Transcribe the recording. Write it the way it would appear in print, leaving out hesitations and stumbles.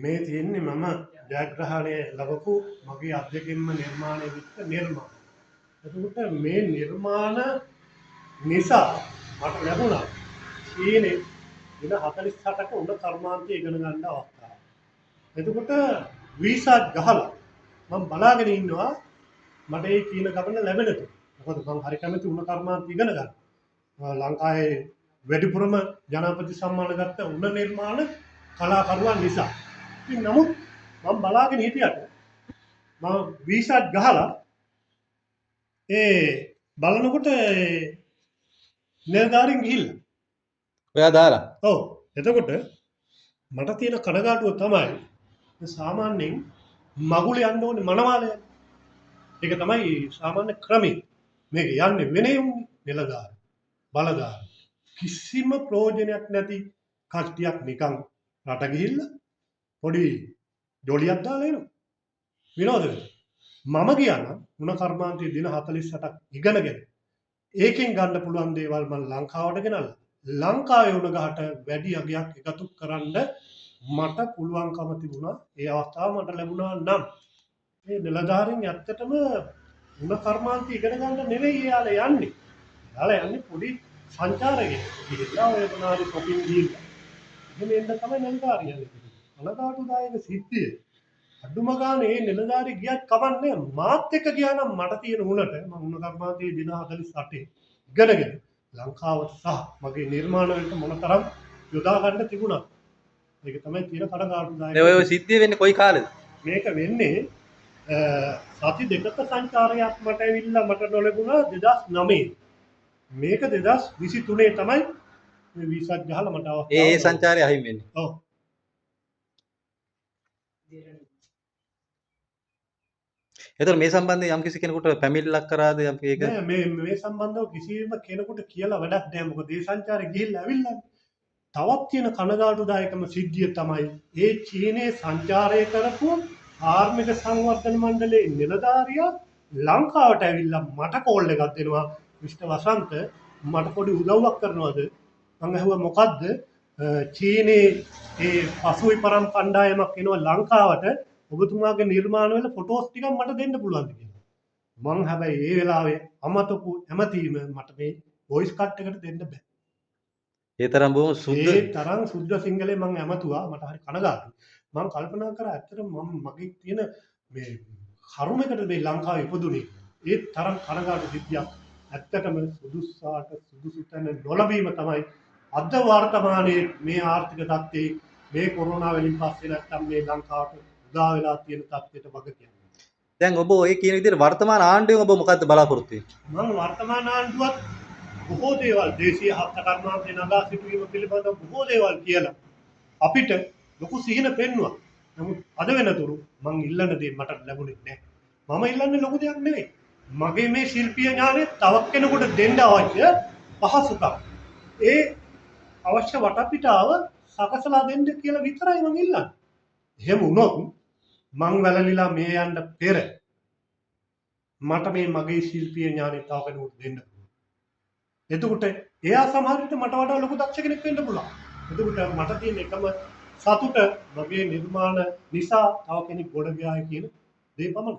මේ තියෙන්නේ මම ජයග්‍රහණය ලැබපු මගේ අත්දැකීම්ම නිර්මාණය වෙච්ච නිර්මාණ. එතකොට මේ නිර්මාණ නිසා මට ලැබුණා චීනේ දින 48ක උඩ කර්මාන්තය ඉගෙන ගන්න අවස්ථාව. එතකොට වීසා ගහලා මම බලාගෙන ඉන්නවා මට ඒ චීන ගමන ලැබෙනද. මොකද මම හරි කැමති උණ කර්මාන්තය ඉගෙන ගන්න. ලංකාවේ වැඩිපුරම ජනාධිපති සම්මාන ගත්ත උණ නිර්මාණ කලාකරුවන් නිසා. ඉතින් නමුත් මම බලාගෙන හිටියට මම වීසාත් ගහලා ඒ බලනකොට නිලධාරීන් ගිහිල්ලා. ඔයා දාලා? ඔව්. එතකොට මට තියෙන කනගාටුව තමයි සාමාන්‍යයෙන් මගුල යන්න ඕනේ මනමාලය. ඒක තමයි සාමාන්‍ය ක්‍රමය. මේක යන්නේ වෙනේ උන්නේ නිලධාරී. බලධාරී. කිසිම ප්‍රයෝජනයක් නැති කට්ටියක් නිකන් රට ගිහිල්ලා පොඩි ජොලියක් දාලා එනවා. විනෝද වෙනවා. මම ගියා නම් උණ කර්මාන්තයේ දින 48ක් ඉගෙනගෙන ඒකෙන් ගන්න පුළුවන් දේවල් මම ලංකාවට ගෙනල්ලා ලංකාවේ උණ ගහට වැඩි අගයක් එකතු කරන්න මට පුළුවන්කම තිබුණා. ඒ අවස්ථාව මට ලැබුණා නම් මේ නිලධාරීන් ඇත්තටම උණ කර්මාන්තය ඉගෙන ගන්න නෙවෙයි යාලා යන්නේ. යාලා යන්නේ පොඩි සංචාරකයෙක්. ගිහිල්ලා ඔය මොනාරි shopping ගිහිල්ලා. එහෙම එන්න තමයි නිලධාරිය යන්නේ. අනගාටුදායක සිද්ධිය. අඩුම ගානේ මේ නිලධාරී ගියත් කමන්නේ මාත් එක්ක ගියා නම් මට තියෙන උණට මම උණ කර්මාන්තයේ දින 48 ඉගෙනගෙන ලංකාවට සහ මගේ නිර්මාණ වලට මොනතරම් යොදා ගන්න තිබුණා. ඒක තමයි තියෙන කඩකාටුදායක. ඔය සිද්ධිය වෙන්නේ කොයි කාලෙද? මේක වෙන්නේ සති දෙකක සංචාරයක් මට ඇවිල්ලා මට නොලැබුණා 2009. මේක 2023 තමයි මේ වීසාත් ගහලා මට අවස්ථාව. ඒ සංචාරය අහිමි වෙන්නේ. ඔව්. එතකොට මේ සම්බන්ධයෙන් යම් කිසි කෙනෙකුට පැමිණිල්ලක් කරාද යම් ඒක නෑ මේ සම්බන්ධව කිසිම කෙනෙකුට කියලා වැඩක් නෑ. මොකද ඒ සංචාරේ ගිහිල්ලා ඇවිල්ලා. තවත් තියෙන කනගාටුදායකම සිද්ධිය තමයි ඒ චීනයේ සංචාරය කරපු ආර්මික සංවර්ධන මණ්ඩලයේ නිලධාරියා ලංකාවට ඇවිල්ලා මට කෝල් එකක් දෙනවා. මිස්ටර් වසන්ත මට පොඩි උදව්වක් කරනවද? මම ඇහුවා මොකද්ද? චීනයේ ඒ පසුවිපරම් කණ්ඩායමක් එනවා ලංකාවට. ඔබතුමාගේ නිර්මාණ වල ෆොටෝස් ටිකක් මට දෙන්න පුළුවන්ද කියලා. මං හැබැයි ඒ වෙලාවේ අමතපු ඇමතීම මට මේ වොයිස් කට් එකට දෙන්න බෑ. ඒ තරම් බොහොම සුද්ධ ඒ තරම් සුද්ධ සිංහලෙන් මං ඇමතුවා. මට හරි කනගාටුයි. මං කල්පනා කරා ඇත්තටම මම මගේ තියෙන මේ කරුමයකට මේ ලංකාවේ ඉපදුනේ. ඒ තරම් කනගාටු සිද්ධියක්. ඇත්තටම සුදුසාට සුදුසු තැන නොලැබීම තමයි අද වර්තමානයේ මේ ආර්ථික තත්ත්වයේ මේ කොරෝනා වලින් පස්සේ නැත්තම් මේ ලංකාවට උදා වෙලා තියෙන තත්ත්වයට වග කියන්නේ. දැන් ඔබ ඔය කියන විදිහට වර්තමාන ආණ්ඩුවෙන් ඔබ මොකද්ද බලාපොරොත්තු වෙන්නේ? මම වර්තමාන ආණ්ඩුවත් බොහෝ දේවල් දේශීය හත්ත කර්මාන්තේ නගා සිටුවීම පිළිබඳව බොහෝ දේවල් කියලා අපිට ලොකු සිහින පෙන්නුවා. නමුත් අද වෙනතුරු මං ඉල්ලන දේ මට ලැබුණේ නැහැ. මම ඉල්ලන්නේ ලොකු දෙයක් නෙවෙයි. මගේ මේ ශිල්පීය ඥානය තවත් කෙනෙකුට දෙන්න අවශ්‍ය පහසුකම්. ඒ අවශ්‍ය වටපිටාව සකසලා දෙන්න කියලා විතරයි මං ඉල්ලන්නේ. එහෙම වුණොත් මං වැළලීලා මේ යන්න පෙර මට මේ මගේ ශිල්පීය ඥානය තව කෙනෙකුට දෙන්න පුළුවන්. එතකොට එයා සමහර විට මට වඩා ලොකු දක්ෂ කෙනෙක් වෙන්න පුළුවන්. එතකොට මට තියෙන එකම සතුට මගේ නිර්මාණ නිසා තව කෙනෙක් ගොඩ ගියායි කියන දේ පමණයි.